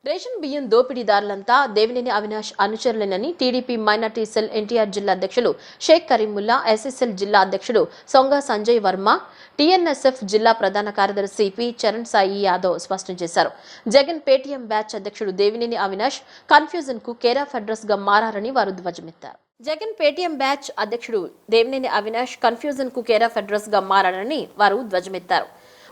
Ration బియ్యం దోపిడీదారులంతా దేవినేని అవినాష్ అనుచరులేనని టీడీపీ మైనార్టీ సెల్ ఎన్టీఆర్ జిల్లా అధ్యక్షులు షేక్ కరీముల్లా, ఎస్ఎస్ఎల్ జిల్లా అధ్యక్షుడు సొంగ సంజయ్ వర్మ, టీఎన్ఎస్ఎఫ్ జిల్లా ప్రధాన కార్యదర్శి పి చరణ్ సాయి యాదవ్ స్పష్టం చేశారు. జగన్ పేటీఎం బ్యాచ్ అధ్యక్షుడు దేవినేని అవినాష్ కన్ఫ్యూజన్ కు కేర్ ఆఫ్ అడ్రస్ గా మారారని వారు ధ్వజమెత్తారు. జగన్ పేటీఎం బ్యాచ్ అధ్యక్షుడు దేవినేని అవినాష్ కన్ఫ్యూజన్ కు కేర్ ఆఫ్ అడ్రస్ గా మారారని వారు ధ్వజమెత్తారు.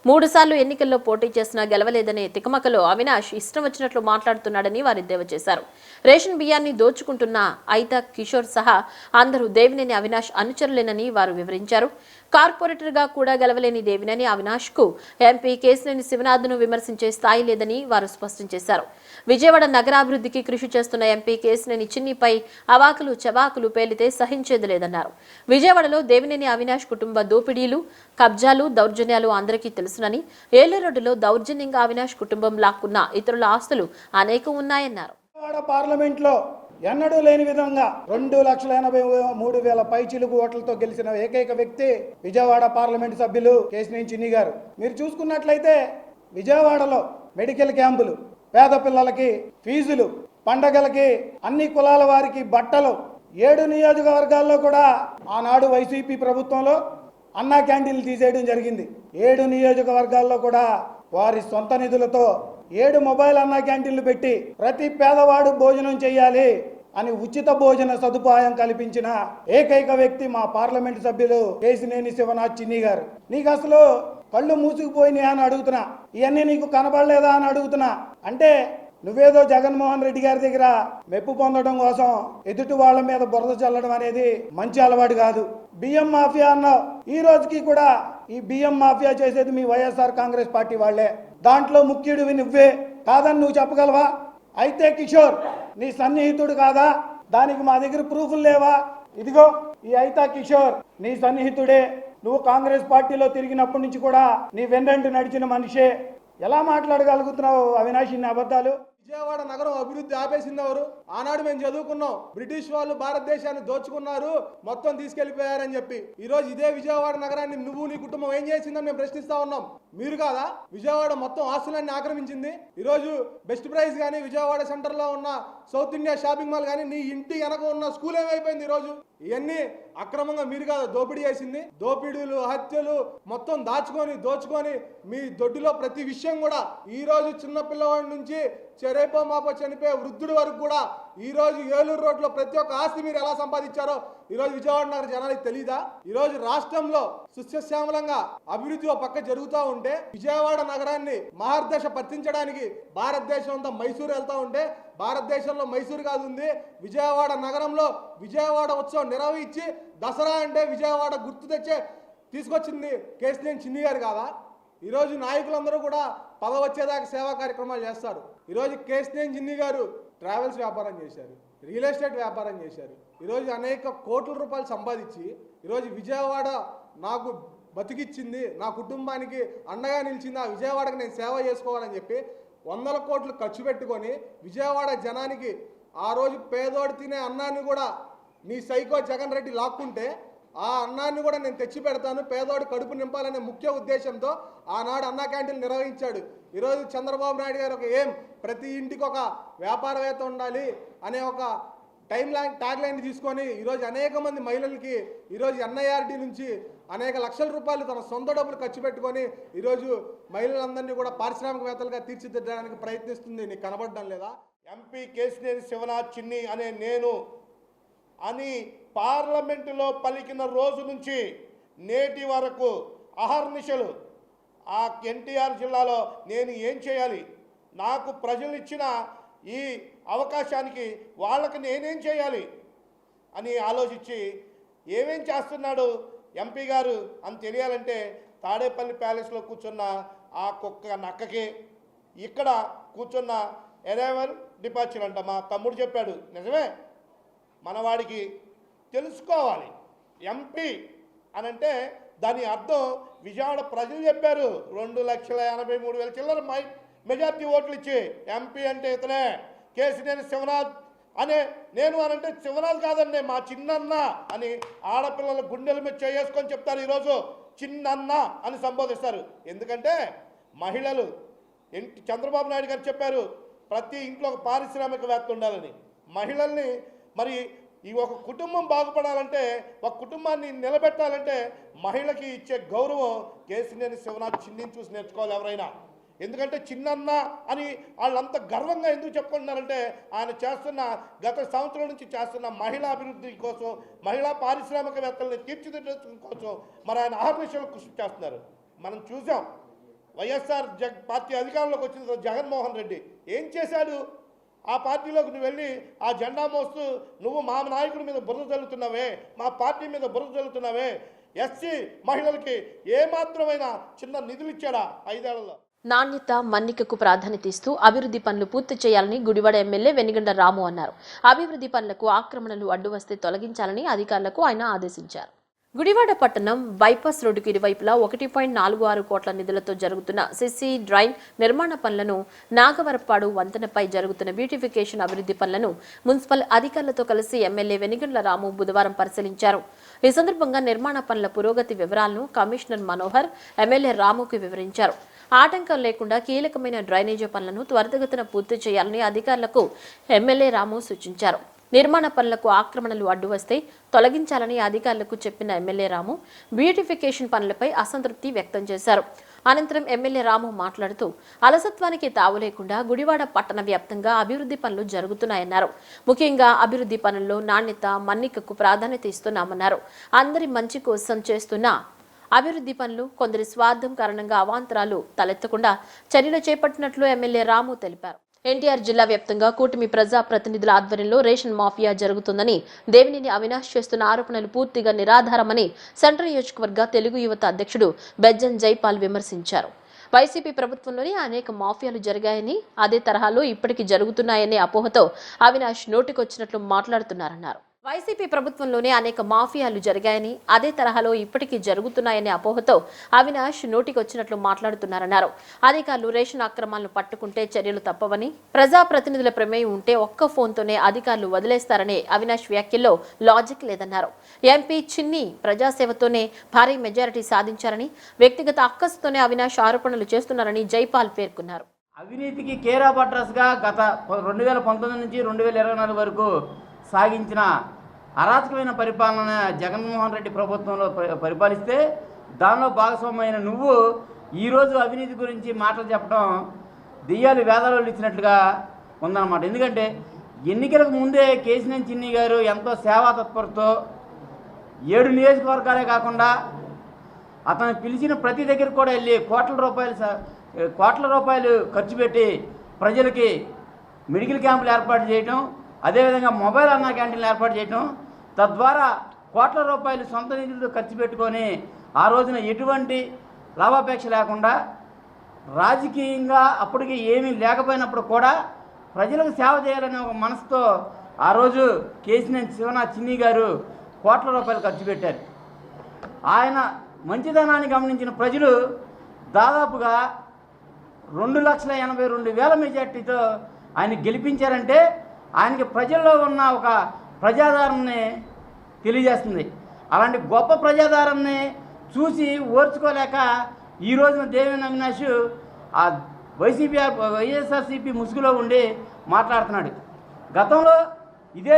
3 సార్లు ఎన్నికల్లో పోటీ చేసినా గెలవలేదనే తికమకలో అవినాష్ ఇష్టం వచ్చినట్లు మాట్లాడుతున్నాడని వారు ఎద్దేవా చేశారు. రేషన్ బియ్యాన్ని దోచుకుంటున్న ఐతా కిషోర్ సహా అందరూ దేవినేని అవినాష్ అనుచరులేనని వారు వివరించారు. కార్పొరేటర్ గా కూడా గెలవలేని దేవినేని అవినాష్ కు ఎంపీ కేశినేని శివనాథ్ను విమర్శించే స్థాయి లేదని వారు స్పష్టం చేశారు. విజయవాడ నగరాభివృద్ధికి కృషి చేస్తున్న ఎంపీ కేశినేని చిన్నిపై అవాకులు చవాకులు పేలితే సహించేది లేదన్నారు. విజయవాడలో దేవినేని అవినాష్ కుటుంబ దోపిడీలు, కబ్జాలు, దౌర్జన్యాలు అందరికీ తెలుసునని, ఏలూరు రోడ్డులో దౌర్జన్యంగా అవినాష్ కుటుంబం లాక్కున్న ఇతరుల ఆస్తులు అనేకం ఉన్నాయన్నారు. పార్లమెంట్లో ఎన్నడూ లేని విధంగా 2,83,000 పైచిలుకు ఓట్లతో గెలిచిన ఏకైక వ్యక్తి విజయవాడ పార్లమెంట్ సభ్యులు కేశినేని చిన్ని గారు. మీరు చూసుకున్నట్లయితే విజయవాడలో మెడికల్ క్యాంపులు, పేద పిల్లలకి ఫీజులు, పండగలకి అన్ని కులాల వారికి బట్టలు, 7 నియోజకవర్గాల్లో కూడా ఆనాడు వైసీపీ ప్రభుత్వంలో అన్నా క్యాంటీన్లు తీసేయడం జరిగింది. 7 నియోజకవర్గాల్లో కూడా వారి సొంత నిధులతో 7 మొబైల్ అన్నా క్యాంటీన్లు పెట్టి ప్రతి పేదవాడు భోజనం చేయాలి అని ఉచిత భోజన సదుపాయం కల్పించిన ఏకైక వ్యక్తి మా పార్లమెంట్ సభ్యులు కేశినేని శివనాథ్ చిన్ని గారు. నీకు అసలు కళ్ళు మూసుకుపోయినాయా అని అడుగుతున్నా, ఇవన్నీ నీకు కనబడలేదా అని అడుగుతున్నా. అంటే నువ్వేదో జగన్మోహన్ రెడ్డి గారి దగ్గర మెప్పు పొందడం కోసం ఎదుటి వాళ్ళ మీద బురద చల్లడం అనేది మంచి అలవాటు కాదు. బియ్యం మాఫియా అన్నావు, ఈ రోజుకి కూడా ఈ బియ్యం మాఫియా చేసేది మీ వైఎస్ఆర్ కాంగ్రెస్ పార్టీ వాళ్లే. దాంట్లో ముఖ్యుడివి నువ్వే కాదని నువ్వు చెప్పగలవా? అయితే కిషోర్ నీ సన్నిహితుడు కాదా? దానికి మా దగ్గర ప్రూఫ్లు లేవా? ఇదిగో ఈ ఐతా కిషోర్ నీ సన్నిహితుడే. నువ్వు కాంగ్రెస్ పార్టీలో తిరిగినప్పటి నుంచి కూడా నీ వెన్నంటి నడిచిన మనిషే. ఎలా మాట్లాడగలుగుతున్నావు అవినాష్ ఇన్ని అబద్ధాలు? విజయవాడ నగరం అభివృద్ధి ఆపేసింది ఎవరు? ఆనాడు మేము చదువుకున్నాం, బ్రిటిష్ వాళ్ళు భారతదేశాన్ని దోచుకున్నారు, మొత్తం తీసుకెళ్లిపోయారని చెప్పి. ఈ రోజు ఇదే విజయవాడ నగరాన్ని నువ్వు నీ కుటుంబం ఏం చేసిందని మేము ప్రశ్నిస్తా ఉన్నాం. మీరు కాదా విజయవాడ మొత్తం ఆస్తులన్నీ ఆక్రమించింది? ఈ రోజు బెస్ట్ ప్రైజ్ కానీ, విజయవాడ సెంటర్ లో ఉన్న సౌత్ ఇండియా షాపింగ్ మాల్ కానీ, నీ ఇంటి వెనక ఉన్న స్కూల్ ఏమైపోయింది? ఈ రోజు ఇవన్నీ అక్రమంగా మీరు కాదా దోపిడీ చేసింది? దోపిడీలు, హత్యలు మొత్తం దోచుకొని మీ దొడ్డిలో ప్రతి విషయం కూడా ఈ రోజు చిన్న పిల్లవాడి నుంచి చెరేపో మాపో చనిపోయే వృద్ధుడి వరకు కూడా ఈ రోజు ఏలూరు రోడ్లో ప్రతి ఒక్క ఆస్తి మీరు ఎలా సంపాదించారో ఈ రోజు విజయవాడ నగర జనానికి తెలీదా? ఈ రోజు రాష్ట్రంలో సుస్యశ్యామలంగా అభివృద్ధి ఒక పక్క జరుగుతూ ఉంటే, విజయవాడ నగరాన్ని మహర్దశ పట్టించడానికి భారతదేశం అంతా మైసూరు వెళ్తా ఉంటే, భారతదేశంలో మైసూరు కాదు ఉంది, విజయవాడ నగరంలో విజయవాడ ఉత్సవం నిర్వహించి దసరా అంటే విజయవాడ గుర్తు తీసుకొచ్చింది కేశినేని చిన్ని గారు కాదా? ఈరోజు నాయకులందరూ కూడా పదవచ్చేదాకా సేవా కార్యక్రమాలు చేస్తారు. ఈరోజు కేశినేని చిన్ని గారు ట్రావెల్స్ వ్యాపారం చేశారు, రియల్ ఎస్టేట్ వ్యాపారం చేశారు. ఈరోజు అనేక కోట్ల రూపాయలు సంపాదించి ఈరోజు విజయవాడ నాకు బతికిచ్చింది, నా కుటుంబానికి అండగా నిలిచింది, ఆ విజయవాడకి నేను సేవ చేసుకోవాలని చెప్పి 100 కోట్లు ఖర్చు పెట్టుకొని విజయవాడ జనానికి ఆ రోజు పేదోడు తినే అన్నాన్ని కూడా నీ సైకో జగన్ రెడ్డి లాక్కుంటే, ఆ అన్నాన్ని కూడా నేను తెచ్చి పెడతాను, పేదోడు కడుపు నింపాలనే ముఖ్య ఉద్దేశంతో ఆనాడు అన్నా క్యాంటీన్ నిర్వహించాడు. ఈరోజు చంద్రబాబు నాయుడు గారు ప్రతి ఇంటికి ఒక వ్యాపారవేత్త ఉండాలి అనే ఒక ట్యాగ్ లైన్ తీసుకొని ఈరోజు అనేక మంది మహిళలకి ఈరోజు ఎన్ఐఆర్డి నుంచి అనేక లక్షల రూపాయలు తన సొంత డబ్బులు ఖర్చు పెట్టుకొని ఈరోజు మహిళలందరినీ కూడా పారిశ్రామికవేత్తలుగా తీర్చిదిద్దడానికి ప్రయత్నిస్తుంది. నీకు కనబడడం లేదా? ఎంపీ కేశినేని శివనాథ్ చిన్ని అనే నేను అని పార్లమెంటులో పలికిన రోజు నుంచి నేటి వరకు అహర్నిశలు ఆ ఎన్టీఆర్ జిల్లాలో నేను ఏం చేయాలి, నాకు ప్రజలు ఇచ్చిన ఈ అవకాశానికి వాళ్ళకి నేనేం చేయాలి అని ఆలోచించి ఏమేం చేస్తున్నాడు ఎంపీ గారు అని తెలియాలంటే తాడేపల్లి ప్యాలెస్లో కూర్చున్న ఆ కుక్క నక్కకి, ఇక్కడ కూర్చున్న అరైవల్ డిపార్చర్ అంట మా తమ్ముడు చెప్పాడు, నిజమే, మనవాడికి తెలుసుకోవాలి ఎంపీ అనంటే దాని అర్థం విజయవాడ ప్రజలు చెప్పారు. 2,83,000 చిల్లర మెజార్టీ ఓట్లు ఇచ్చి ఎంపీ అంటే ఇతనే కేశినేని శివనాథ్ అనే నేను అనంటే శివనాథ్ కాదండి మా చిన్నన్న అని ఆడపిల్లల గుండెల మీద చేసుకొని చెప్తారు. ఈరోజు చిన్నన్న అని సంబోధిస్తారు. ఎందుకంటే మహిళలు చంద్రబాబు నాయుడు గారు చెప్పారు, ప్రతి ఇంట్లో ఒక పారిశ్రామికవేత్త ఉండాలని, మహిళల్ని మరి ఈ ఒక కుటుంబం బాగుపడాలంటే, ఒక కుటుంబాన్ని నిలబెట్టాలంటే మహిళకి ఇచ్చే గౌరవం కేశినేని శివనాథ్ చిన్నిని చూసి నేర్చుకోవాలి ఎవరైనా. ఎందుకంటే చిన్నన్న అని వాళ్ళంత గర్వంగా ఎందుకు చెప్పుకుంటున్నారంటే ఆయన చేస్తున్న గత సంవత్సరం నుంచి చేస్తున్న మహిళా అభివృద్ధి కోసం, మహిళా పారిశ్రామికవేత్తల్ని తీర్చిదిద్దడం కోసం మరి ఆయన అహర్నిశలు కృషి చేస్తున్నారు. మనం చూసాం వైఎస్ఆర్ పార్టీ అధికారంలోకి వచ్చిన తర్వాత జగన్మోహన్ రెడ్డి ఏం చేశాడు? ఆ పార్టీలోకి నువ్వు వెళ్ళి ఆ జెండా మోస్తూ నువ్వు మా నాయకుడి మీద బురద చల్లుతున్నావే, మా పార్టీ మీద బురద చల్లుతున్నావే, ఎస్సీ మహిళలకి ఏమాత్రమైన చిన్న నిధులు ఇచ్చాడా 5 ఏళ్లలో? నాణ్యత, మన్నికకు ప్రాధాన్యత ఇస్తూ అభివృద్ధి పనులు పూర్తి చేయాలని గుడివాడ ఎమ్మెల్యే వెనిగండ్ల రాము అన్నారు. అభివృద్ధి పనులకు ఆక్రమణలు అడ్డు వస్తే తొలగించాలని అధికారులకు ఆయన ఆదేశించారు. గుడివాడ పట్టణం బైపాస్ రోడ్డుకు ఇరువైపులా 1.46 కోట్ల నిధులతో జరుగుతున్న సిసి డ్రైన్ నిర్మాణ పనులను, నాగవరపాడు వంతెనపై జరుగుతున్న బ్యూటిఫికేషన్ అభివృద్ధి పనులను మున్సిపల్ అధికారులతో కలిసి ఎమ్మెల్యే వెనిగండ్ల రాము బుధవారం పరిశీలించారు. ఈ సందర్భంగా నిర్మాణ పనుల పురోగతి వివరాలను కమిషనర్ మనోహర్ ఎమ్మెల్యే రాముకు వివరించారు. ఆటంకం లేకుండా కీలకమైన డ్రైనేజీ పనులను త్వరితగతిన పూర్తి చేయాలని అధికారులకు ఎమ్మెల్యే రాము సూచించారు. నిర్మాణ పనులకు ఆక్రమణలు అడ్డు వస్తే తొలగించాలని అధికారులకు చెప్పిన ఎమ్మెల్యే రాము బ్యూటిఫికేషన్ పనులపై అసంతృప్తి వ్యక్తం చేశారు. అనంతరం ఎమ్మెల్యే రాము మాట్లాడుతూ అలసత్వానికి తావు లేకుండా గుడివాడ పట్టణ వ్యాప్తంగా అభివృద్ధి పనులు జరుగుతున్నాయన్నారు. ముఖ్యంగా అభివృద్ధి పనుల్లో నాణ్యత, మన్నికకు ప్రాధాన్యత ఇస్తున్నామన్నారు. అందరి మంచి కోసం చేస్తున్న అభివృద్ధి పనులు కొందరి స్వార్థం కారణంగా అవాంతరాలు తలెత్తకుండా చర్యలు చేపట్టినట్లు ఎమ్మెల్యే రాము తెలిపారు. ఎన్టీఆర్ జిల్లా వ్యాప్తంగా కూటమి ప్రజా ప్రతినిధుల ఆధ్వర్యంలో రేషన్ మాఫియా జరుగుతుందని, దేవినేని అవినాష్ చేస్తున్న ఆరోపణలు పూర్తిగా నిరాధారమని సెంట్రల్ నియోజకవర్గ తెలుగు యువత అధ్యక్షుడు బెజ్జన్ జైపాల్ విమర్శించారు. వైసీపీ ప్రభుత్వంలోనే అనేక మాఫియాలు జరిగాయని, అదే తరహాలో ఇప్పటికీ జరుగుతున్నాయనే అపోహతో అవినాష్ నోటికొచ్చినట్లు మాట్లాడుతున్నారన్నారు. వైసీపీ ప్రభుత్వంలోనే అనేక మాఫియాలు జరిగాయని, అదే తరహాలో ఇప్పటికీ జరుగుతున్నాయనే అపోహతో అవినాష్ నోటికొచ్చినట్లు మాట్లాడుతున్నారన్నారు. అధికారులు రేషన్ అక్రమాలను పట్టుకుంటే చర్యలు తప్పవని, ప్రజాప్రతినిధుల ప్రమేయం ఉంటే ఒక్క ఫోన్తోనే అధికారులు వదిలేస్తారనే అవినాష్ వ్యాఖ్యల్లో లాజిక్ లేదన్నారు. ఎంపీ చిన్ని ప్రజాసేవతోనే భారీ మెజారిటీ సాధించారని, వ్యక్తిగత అక్కసుతోనే అవినాష్ ఆరోపణలు చేస్తున్నారని జైపాల్ పేర్కొన్నారు. అవినీతికి కేర్ ఆఫ్ అడ్రస్గా గత 2019 నుంచి 2024 వరకు సాగించిన అరాచకమైన పరిపాలన జగన్మోహన్ రెడ్డి ప్రభుత్వంలో పరిపాలిస్తే దానిలో భాగస్వామైన నువ్వు ఈరోజు అవినీతి గురించి మాటలు చెప్పడం దెయ్యాలు వేదాలు ఇచ్చినట్లుగా ఉందన్నమాట. ఎందుకంటే ఎన్నికలకు ముందే కేశినేని చిన్ని గారు ఎంతో సేవా తత్పరతో 7 నియోజకవర్గాలే కాకుండా అతను పిలిచిన ప్రతి దగ్గర కూడా వెళ్ళి కోట్ల రూపాయలు ఖర్చు పెట్టి ప్రజలకి మెడికల్ క్యాంపులు ఏర్పాటు చేయటం, అదేవిధంగా మొబైల్ అన్నా క్యాంటీన్లు ఏర్పాటు చేయటం, తద్వారా కోట్ల రూపాయలు సొంత నిధులతో ఖర్చు పెట్టుకొని ఆ రోజున ఎటువంటి లాభాపేక్ష లేకుండా రాజకీయంగా అప్పటికి ఏమీ లేకపోయినప్పుడు కూడా ప్రజలకు సేవ చేయాలనే ఒక మనసుతో ఆ రోజు కేశినేని శివనాథ్ చిన్ని గారు కోట్ల రూపాయలు ఖర్చు పెట్టారు. ఆయన మంచితనాన్ని గమనించిన ప్రజలు దాదాపుగా 2,82,000 మెజార్టీతో ఆయన గెలిపించారంటే ఆయనకి ప్రజల్లో ఉన్న ఒక ప్రజాదరణని తెలియజేస్తుంది. అలాంటి గొప్ప ప్రజాదరణని చూసి ఓర్చుకోలేక ఈ రోజున దేవినేని అవినాష్ ఆ వైఎస్ఆర్సీపీ ముసుగులో ఉండి మాట్లాడుతున్నాడు. గతంలో ఇదే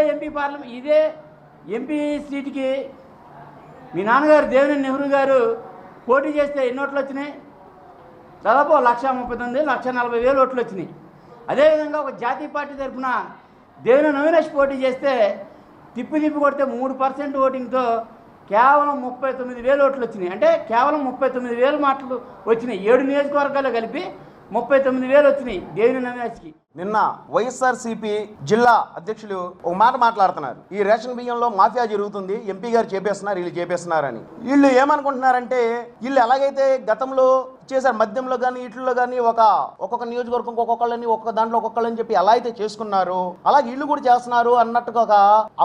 ఎంపీ సీటుకి మీ నాన్నగారు దేవినేని నెహ్రూ గారు పోటీ చేస్తే ఎన్ని ఓట్లు వచ్చినాయి? దాదాపు 1,39,000, 1,40,000 ఓట్లు వచ్చినాయి. అదేవిధంగా ఒక జాతీయ పార్టీ తరఫున దేవినేని అవినాష్ పోటీ చేస్తే తిప్పి కొడితే 3% ఓటింగ్తో కేవలం 39,000 ఓట్లు వచ్చినాయి. అంటే కేవలం 39,000 మాటలు వచ్చినాయి. 7 నియోజకవర్గాలు కలిపి 39,000 వచ్చినాయి దేవినేని అవినాష్కి. నిన్న వైఎస్ఆర్సీపీ జిల్లా అధ్యక్షులు ఒక మాట మాట్లాడుతున్నారు. ఈ రేషన్ బియ్యంలో మాఫియా జరుగుతుంది, ఎంపీ గారు చేపేస్తున్నారు, వీళ్ళు చేపేస్తున్నారని. వీళ్ళు ఏమనుకుంటున్నారంటే వీళ్ళు ఎలాగైతే గతంలో చేశారు మద్యంలో కానీ వీటిల్లో కానీ ఒక్కొక్క నియోజకవర్గం ఒక్కొక్కళ్ళని ఒక్కొక్క దాంట్లో ఒక్కొక్కళ్ళని చెప్పి ఎలా అయితే చేసుకున్నారు అలాగే వీళ్ళు కూడా చేస్తున్నారు అన్నట్టుగా ఒక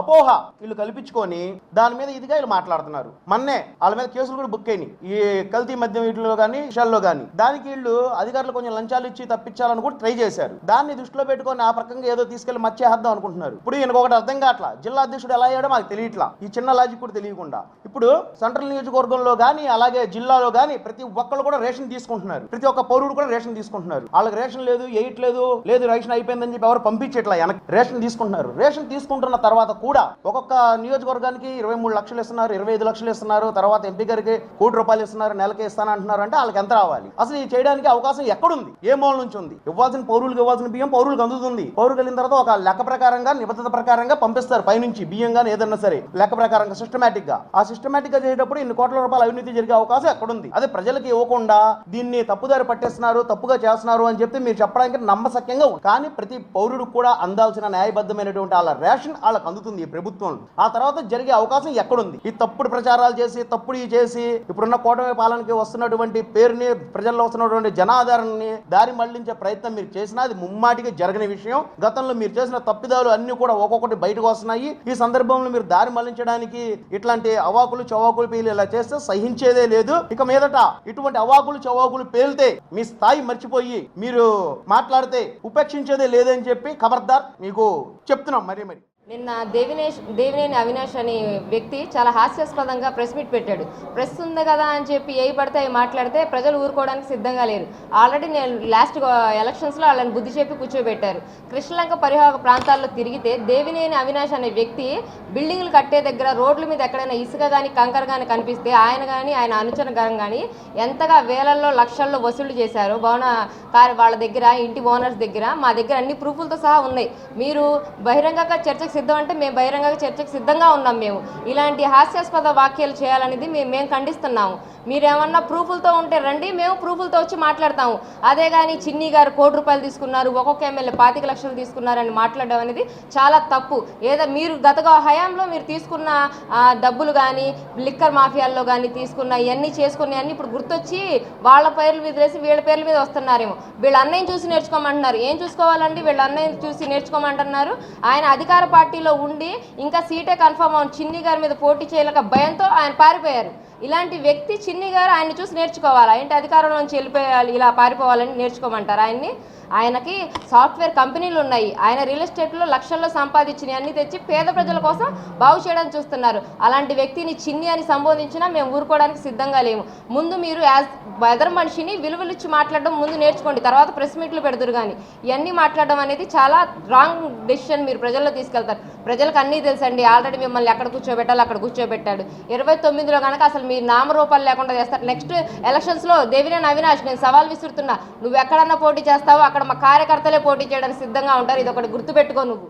అపోహ వీళ్ళు కల్పించుకొని దాని మీద ఇదిగా వీళ్ళు మాట్లాడుతున్నారు. మొన్నే వాళ్ళ మీద కేసులు కూడా బుక్ అయినాయి ఈ కల్తీ మద్యం వీటిలో కానీ విషయాల్లో కానీ. దానికి వీళ్ళు అధికారులు కొంచెం లంచాలు ఇచ్చి తప్పించాలని కూడా ట్రై చేశారు. దాన్ని దృష్టిలో పెట్టుకొని ఆ ప్రకంగా ఏదో తీసుకెళ్లి మర్చేద్దాం అనుకుంటున్నారు. ఇప్పుడు ఈయనకు ఒకటి అర్థం కావట్లా, జిల్లా అధ్యక్షుడు ఎలా అయ్యాడో మాకు తెలియట్లా, ఈ చిన్న లాజిక్ కూడా తెలియకుండా. ఇప్పుడు సెంట్రల్ నియోజకవర్గంలో కానీ అలాగే జిల్లాలో కానీ ప్రతి ఒక్కళ్ళు కూడా రేషన్ తీసుకుంటున్నారు. ప్రతి ఒక్క పౌరుడు కూడా రేషన్ తీసుకుంటున్నారు. వాళ్ళకి రేషన్ లేదు, లేదు రేషన్ అయిపోయిందని చెప్పి ఎవరు పంపించేట్లా వెనక్కి రేషన్ తీసుకుంటున్నారు. రేషన్ తీసుకుంటున్న తర్వాత కూడా ఒక్కొక్క నియోజకవర్గానికి 23 లక్షలు ఇస్తున్నారు, 25 లక్షలు ఇస్తున్నారు, తర్వాత ఎంపీ గారికి ₹1 కోటి ఇస్తున్నారు, నెలకి ఇస్తానంటున్నారు. అంటే వాళ్ళకి ఎంత రావాలి? అసలు ఇది చేయడానికి అవకాశం ఎక్కడుంది? ఏ మూల నుంచి ఉంది? ఇవ్వాల్సిన పౌరులకు ఇవ్వాల్సిన బియ్యం పౌరులకు అందుతుంది. పౌరులకు వెళ్ళిన తర్వాత ఒక లెక్క ప్రకారంగా నిబద్ధత ప్రకారంగా పంపిస్తారు పైనుంచి బియ్యం కానీ ఏదన్నా సరే లెక్క ప్రకారంగా సిస్టమేటిక్ గా. ఆ సిస్టమేటిక్ గా చేసేటప్పుడు ఇన్ని కోట్ల రూపాయల అవినీతి జరిగే అవకాశం ఎక్కడుంది? అదే ప్రజలకు ఇవ్వకుండా దీన్ని తప్పుదారి పట్టేస్తున్నారు, తప్పుగా చేస్తున్నారు అని చెప్తే మీరు చెప్పడానికి నమ్మశక్యంగా ఉంది. కానీ ప్రతి పౌరుడికి కూడా అందాల్సిన న్యాయబద్ధమైనటువంటి వాళ్ళ రేషన్ వాళ్ళకి అందుతుంది ఈ ప్రభుత్వం. ఆ తర్వాత జరిగే అవకాశం ఎక్కడుంది? ఈ తప్పుడు ప్రచారాలు చేసి చేసి ఇప్పుడున్న కూటమి పాలనకి వస్తున్నటువంటి పేరుని, ప్రజల్లో వస్తున్నటువంటి జనాదరణని దారి మళ్లించే ప్రయత్నం మీరు చేసినా అది ముమ్మాటిగా జరగని విషయం. గతంలో మీరు చేసిన తప్పిదాలు అన్ని కూడా ఒక్కొక్కటి బయటకు వస్తున్నాయి. ఈ సందర్భంలో మీరు దారి మళ్లించడానికి ఇట్లాంటి అవాకులు చవాకులు పేలి ఇలా చేస్తే సహించేదే లేదు. ఇక మీదట ఇటువంటి అవాకులు చవాకులు పేలితే మీ స్థాయి మర్చిపోయి మీరు మాట్లాడితే ఉపేక్షించేదే లేదని చెప్పి ఖబర్దార్ మీకు చెప్తున్నాం. మరి నిన్న దేవినేని అవినాష్ అనే వ్యక్తి చాలా హాస్యాస్పదంగా ప్రెస్ మీట్ పెట్టాడు. ప్రెస్ ఉంది కదా అని చెప్పి ఏ పడితే అవి మాట్లాడితే ప్రజలు ఊరుకోవడానికి సిద్ధంగా లేరు. ఆల్రెడీ నేను లాస్ట్ ఎలక్షన్స్లో వాళ్ళని బుద్ధి చెప్పి కూర్చోబెట్టారు. కృష్ణలంక పరివాహక ప్రాంతాల్లో తిరిగితే దేవినేని అవినాష్ అనే వ్యక్తి బిల్డింగ్లు కట్టే దగ్గర రోడ్ల మీద ఎక్కడైనా ఇసుక కానీ కంకర కానీ కనిపిస్తే ఆయన కానీ ఆయన అనుచరగం కానీ ఎంతగా వేలల్లో లక్షల్లో వసూలు చేశారు వాళ్ళ దగ్గర, ఇంటి ఓనర్స్ దగ్గర. మా దగ్గర అన్ని ప్రూఫ్లతో సహా ఉన్నాయి. మీరు బహిరంగంగా చర్చకు సిద్ధం అంటే మేము బహిరంగంగా చర్చకు సిద్ధంగా ఉన్నాం. మేము ఇలాంటి హాస్యాస్పద వ్యాఖ్యలు చేయాలనేది మేము ఖండిస్తున్నాము. మీరేమన్నా ప్రూఫ్లతో ఉంటే రండి, మేము ప్రూఫ్లతో వచ్చి మాట్లాడతాము. అదే కానీ చిన్ని గారు ₹1 కోటి తీసుకున్నారు, ఒక్కొక్క ఎమ్మెల్యే 25 లక్షలు తీసుకున్నారని మాట్లాడడం అనేది చాలా తప్పు. మీరు గత హయాంలో మీరు తీసుకున్న డబ్బులు కానీ లిక్కర్ మాఫియాల్లో కానీ తీసుకున్న ఇవన్నీ చేసుకున్న అన్నీ ఇప్పుడు గుర్తొచ్చి వాళ్ళ పేర్ల మీద వేసి వీళ్ళ పేర్ల మీద వస్తున్నారేమో. వీళ్ళ అన్నయ్యని చూసి నేర్చుకోమంటున్నారు. ఏం చూసుకోవాలండి? వీళ్ళ అన్నయ్యని చూసి నేర్చుకోమంటున్నారు. ఆయన అధికార పార్టీలో ఉండి ఇంకా సీటే కన్ఫర్మ్ అవును చిన్ని గారి మీద పోటీ చేయలేక భయంతో ఆయన పారిపోయారు. ఇలాంటి వ్యక్తి చిన్ని గారు ఆయన్ని చూసి నేర్చుకోవాలా? ఏంటి అధికారంలోంచి వెళ్ళిపోయాలి, ఇలా పారిపోవాలని నేర్చుకోమంటారు ఆయన్ని? ఆయనకి సాఫ్ట్వేర్ కంపెనీలు ఉన్నాయి. ఆయన రియల్ ఎస్టేట్లో లక్షల్లో సంపాదించిన అన్ని తెచ్చి పేద ప్రజల కోసం బాగు చేయడానికి చూస్తున్నారు. అలాంటి వ్యక్తిని చిన్ని అని సంబోధించినా మేము ఊరుకోవడానికి సిద్ధంగా లేము. ముందు మీరు యాజ్ ఎదర్ మనిషిని విలువలిచ్చి మాట్లాడడం ముందు నేర్చుకోండి, తర్వాత ప్రెస్ మీట్లు పెడతారు. కానీ ఇవన్నీ మాట్లాడడం అనేది చాలా రాంగ్ డెసిషన్ మీరు ప్రజల్లో తీసుకెళ్తారు. ప్రజలకు అన్నీ తెలుసండి. ఆల్రెడీ మిమ్మల్ని ఎక్కడ కూర్చోబెట్టాలో అక్కడ కూర్చోబెట్టాడు. 29లో కనుక అసలు మీరు నామరూపాలు లేకుండా చేస్తారు. నెక్స్ట్ ఎలక్షన్స్లో దేవినేని అవినాష్ నేను సవాల్ విసురుతున్నా, నువ్వు ఎక్కడన్నా పోటీ చేస్తావో అక్కడ మా కార్యకర్తలే పోటీ చేయడానికి సిద్ధంగా ఉంటారు. ఇది ఒకటి గుర్తుపెట్టుకో నువ్వు.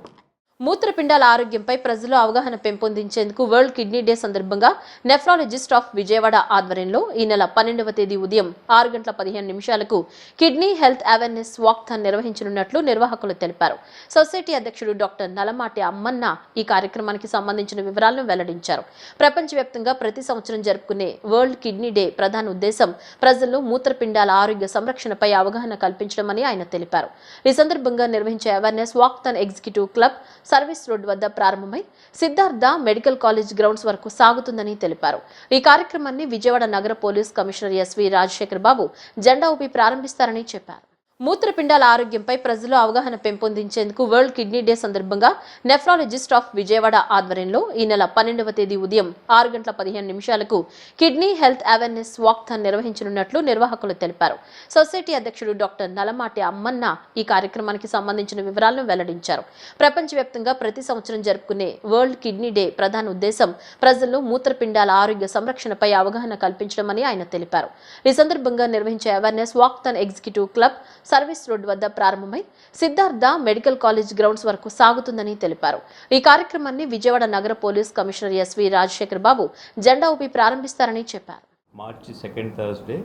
మూత్రపిండాల ఆరోగ్యంపై ప్రజల్లో అవగాహన పెంపొందించేందుకు వరల్డ్ కిడ్నీ డే సందర్భంగా నెఫ్రాలజిస్ట్ ఆఫ్ విజయవాడ ఆధ్వర్యంలో ఈ నెల 12వ తేదీ ఉదయం 6:15 కిడ్నీ హెల్త్ అవేర్నెస్ వాక్థాన్ నిర్వహించనున్నట్లు నిర్వాహకులు తెలిపారు. సొసైటీ అధ్యక్షుడు డాక్టర్ నలమాటి అమ్మన్న ఈ కార్యక్రమానికి సంబంధించిన వివరాలను వెల్లడించారు. ప్రపంచవ్యాప్తంగా ప్రతి సంవత్సరం జరుపుకునే వరల్డ్ కిడ్నీ డే ప్రధాన ఉద్దేశం ప్రజల్లో మూత్రపిండాల ఆరోగ్య సంరక్షణపై అవగాహన కల్పించడమని ఆయన తెలిపారు. ఈ సందర్భంగా నిర్వహించే awareness walkathon executive club service road వద్ద ప్రారంభమై సిద్ధార్థ మెడికల్ కాలేజ్ గ్రౌండ్స్ వరకు సాగుతుందని తెలిపారు. ఈ కార్యక్రమాన్ని విజయవాడ నగర పోలీస్ కమిషనర్ ఎస్వి రాజశేఖర్ బాబు జెండా ఊపి ప్రారంభిస్తారని చెప్పారు. మూత్రపిండాల ఆరోగ్యంపై ప్రజల్లో అవగాహన పెంపొందించేందుకు వరల్డ్ కిడ్నీ డే సందర్భంగా నెఫ్రాలజిస్ట్ ఆఫ్ విజయవాడ ఆధ్వర్యంలో ఈ నెల 12వ తేదీ ఉదయం 6:15 కిడ్నీ హెల్త్ అవేర్నెస్ వాక్థాన్ నిర్వహించనున్నట్లు నిర్వాహకులు తెలిపారు. సొసైటీ అధ్యక్షుడు డాక్టర్ నలమాటి అమ్మన్న ఈ కార్యక్రమానికి సంబంధించిన వివరాలను వెల్లడించారు. ప్రపంచవ్యాప్తంగా ప్రతి సంవత్సరం జరుపుకునే వరల్డ్ కిడ్నీ డే ప్రధాన ఉద్దేశం ప్రజల్లో మూత్రపిండాల ఆరోగ్య సంరక్షణపై అవగాహన కల్పించడమని ఆయన తెలిపారు. ఈ సందర్భంగా నిర్వహించే awareness walkathon executive club service road వద్ద ప్రారంభమై సిద్ధార్థ మెడికల్ కాలేజ్ గ్రౌండ్స్ వరకు సాగుతుందని తెలిపారు. ఈ కార్యక్రమాన్ని విజయవాడ నగర పోలీస్ కమిషనర్ ఎస్వి రాజశేఖర్ బాబు జెండా ఊపి ప్రారంభిస్తారని చెప్పారు. మార్చి 2nd Thursday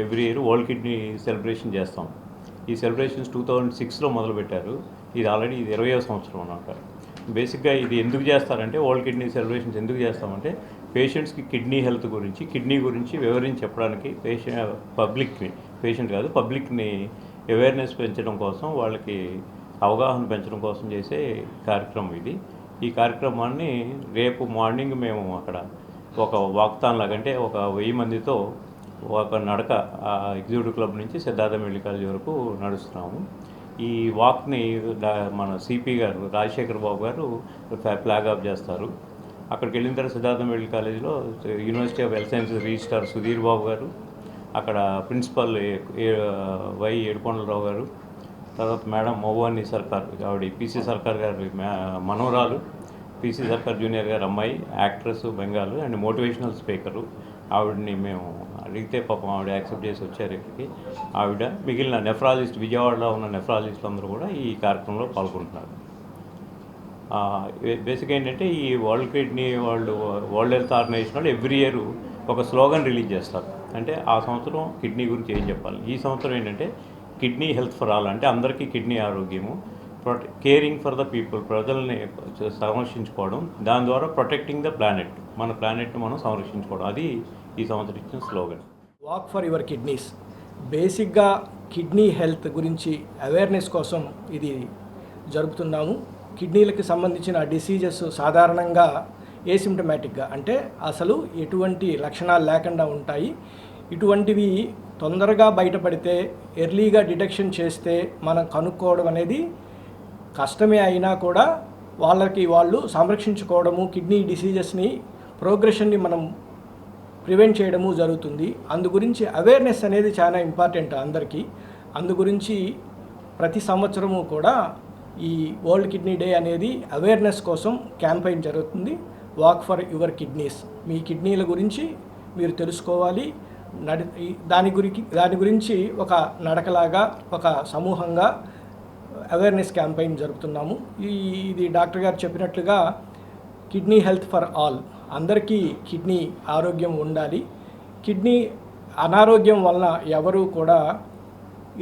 every year world kidney celebration చేస్తాం. ఈ సెలబ్రేషన్స్ 2006లో మొదలుపెట్టారు. ఇది ఆల్రెడీ 20వ సంవత్సరం అన్నమాట. బేసిక్గా ఇది ఎందుకు చేస్తారంటే వరల్డ్ కిడ్నీ సెలబ్రేషన్స్ ఎందుకు చేస్తామంటే పేషెంట్స్కి కిడ్నీ హెల్త్ గురించి కిడ్నీ గురించి వివరించి చెప్పడానికి పబ్లిక్ని అవేర్నెస్ పెంచడం కోసం, వాళ్ళకి అవగాహన పెంచడం కోసం చేసే కార్యక్రమం ఇది. ఈ కార్యక్రమాన్ని రేపు మార్నింగ్ మేము అక్కడ ఒక వాక్థాన్ లాగంటే ఒక 1000 మందితో ఒక నడక ఎగ్జిక్యూటివ్ క్లబ్ నుంచి సిద్ధార్థ మెడికల్ కాలేజ్ వరకు నడుస్తున్నాము. ఈ వాక్ని మన సిపి గారు రాజశేఖర్ బాబు గారు ఫ్లాగ్ ఆఫ్ చేస్తారు. అక్కడికి వెళ్ళిన తర్వాత సిద్ధార్థ మెడికల్ కాలేజీలో university of health sciences registrar Sudheer Babu గారు, అక్కడ ప్రిన్సిపల్ వై ఏడుకొండలరావు గారు, తర్వాత మేడం మోవాని సర్కార్, ఆవిడ పీసీ సర్కార్ గారి మనవరాలు, పీసీ సర్కార్ జూనియర్ గారు అమ్మాయి, actress Bengal and motivational speaker. ఆవిడని మేము అడిగితే పాపం ఆవిడ యాక్సెప్ట్ చేసి వచ్చారు ఇక్కడికి. ఆవిడ మిగిలిన నెఫ్రాలజిస్ట్, విజయవాడలో ఉన్న నెఫ్రాలజిస్టులు అందరూ కూడా ఈ కార్యక్రమంలో పాల్గొంటున్నారు. బేసిక్ ఏంటంటే ఈ వరల్డ్ హెల్త్ ఆర్గనైజేషన్ వాళ్ళు ఎవ్రీ ఇయర్ ఒక స్లోగన్ రిలీజ్ చేస్తారు. అంటే ఆ సంవత్సరం కిడ్నీ గురించి ఏం చెప్పాలి. ఈ సంవత్సరం ఏంటంటే కిడ్నీ హెల్త్ ఫర్ ఆల్, అంటే అందరికీ కిడ్నీ ఆరోగ్యము, కేరింగ్ ఫర్ ద పీపుల్, ప్రజల్ని సంరక్షించుకోవడం, దాని ద్వారా ప్రొటెక్టింగ్ ద ప్లానెట్, మన ప్లానెట్ని మనం సంరక్షించుకోవడం, అది ఈ సంవత్సరం ఇచ్చిన slogan. Walk for your kidneys. బేసిక్గా కిడ్నీ హెల్త్ గురించి అవేర్నెస్ కోసం ఇది జరుపుతున్నాము. కిడ్నీలకు సంబంధించిన డిసీజెస్ సాధారణంగా ఏసిమ్టమాటిక్గా, అంటే అసలు ఎటువంటి లక్షణాలు లేకుండా ఉంటాయి. ఇటువంటివి తొందరగా బయటపడితే, ఎర్లీగా డిటెక్షన్ చేస్తే మనం కనుక్కోవడం అనేది కష్టమే అయినా కూడా వాళ్ళు సంరక్షించుకోవడము, కిడ్నీ డిసీజెస్ని ప్రోగ్రెషన్ని మనం ప్రివెంట్ చేయడము జరుగుతుంది. అందు గురించి అవేర్నెస్ అనేది చాలా ఇంపార్టెంట్ అందరికీ. అందు గురించి ప్రతి సంవత్సరము కూడా ఈ వరల్డ్ కిడ్నీ డే అనేది అవేర్నెస్ కోసం క్యాంపెయిన్ జరుగుతుంది. Walk for your kidneys. మీ కిడ్నీల గురించి మీరు తెలుసుకోవాలి. దాని గురించి ఒక నడకలాగా, ఒక సమూహంగా అవేర్నెస్ క్యాంపెయిన్ జరుపుతున్నాము. ఇది డాక్టర్ గారు చెప్పినట్లుగా కిడ్నీ హెల్త్ ఫర్ ఆల్, అందరికీ కిడ్నీ ఆరోగ్యం ఉండాలి. కిడ్నీ అనారోగ్యం వలన ఎవరు కూడా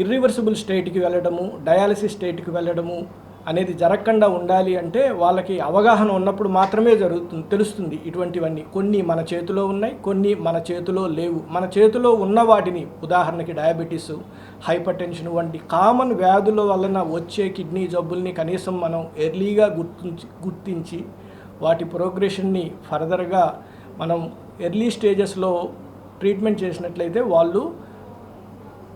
ఇర్రివర్సిబుల్ స్టేట్కి వెళ్ళడము, డయాలసిస్ స్టేట్కి వెళ్ళడము అనేది జరగకుండా ఉండాలి అంటే వాళ్ళకి అవగాహన ఉన్నప్పుడు మాత్రమే తెలుస్తుంది ఇటువంటివన్నీ. కొన్ని మన చేతిలో ఉన్నాయి, కొన్ని మన చేతిలో లేవు. మన చేతిలో ఉన్న వాటిని, ఉదాహరణకి డయాబెటీస్, హైపర్ టెన్షన్ వంటి కామన్ వ్యాధుల వలన వచ్చే కిడ్నీ జబ్బుల్ని కనీసం మనం ఎర్లీగా గుర్తించి వాటి ప్రోగ్రెషన్ని ఫర్దర్గా మనం ఎర్లీ స్టేజెస్లో ట్రీట్మెంట్ చేసినట్లయితే వాళ్ళు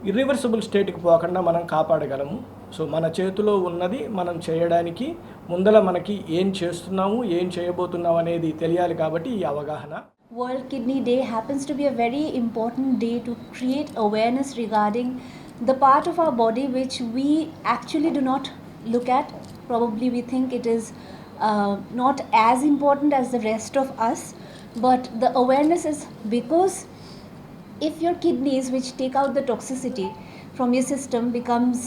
ఇర్రివర్సిబుల్ స్టేట్కి పోకుండా మనం కాపాడగలము. సో మన చేతిలో ఉన్నది మనం చేయడానికి ముందల మనకి ఏం చేస్తున్నాము, ఏం చేయబోతున్నాము అనేది తెలియాలి. కాబట్టి ఈ అవగాహన. World Kidney Day happens to be a very important day to create awareness regarding the part of our body which we actually do not look at. Probably we think it is not as important as the rest of us, but the awareness is because if your kidneys, which take out the toxicity from your system, becomes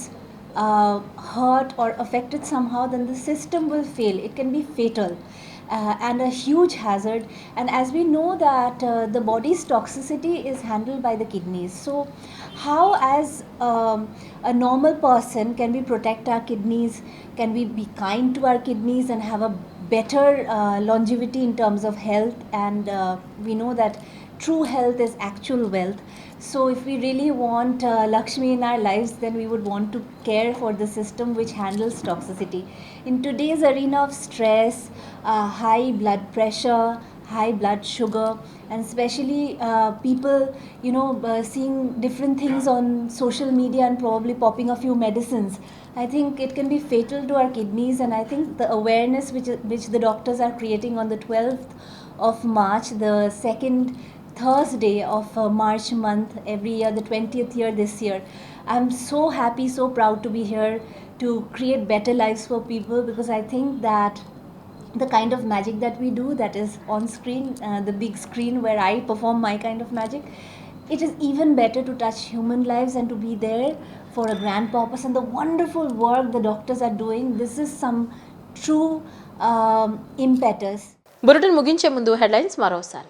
hurt or affected somehow, then the system will fail. It can be fatal and a huge hazard. And as we know that the body's toxicity is handled by the kidneys. So how as a normal person can we protect our kidneys? Can we be kind to our kidneys and have a better longevity in terms of health? And we know that true health is actual wealth. So if we really want Lakshmi in our lives, then we would want to care for the system which handles toxicity. In today's arena of stress, high blood pressure, high blood sugar, and especially people seeing different things on social media and probably popping a few medicines, I think it can be fatal to our kidneys. And I think the awareness which the doctors are creating on the 12th of March, the second Thursday of March month every year, the 20th year this year, I'm so happy, so proud to be here to create better lives for people, because I think that the kind of magic that we do, that is on screen, the big screen where I perform my kind of magic, it is even better to touch human lives and to be there for a grand purpose. And the wonderful work the doctors are doing, this is some true impetus. Bulletin ముగించే ముందు headlines మరోసారి.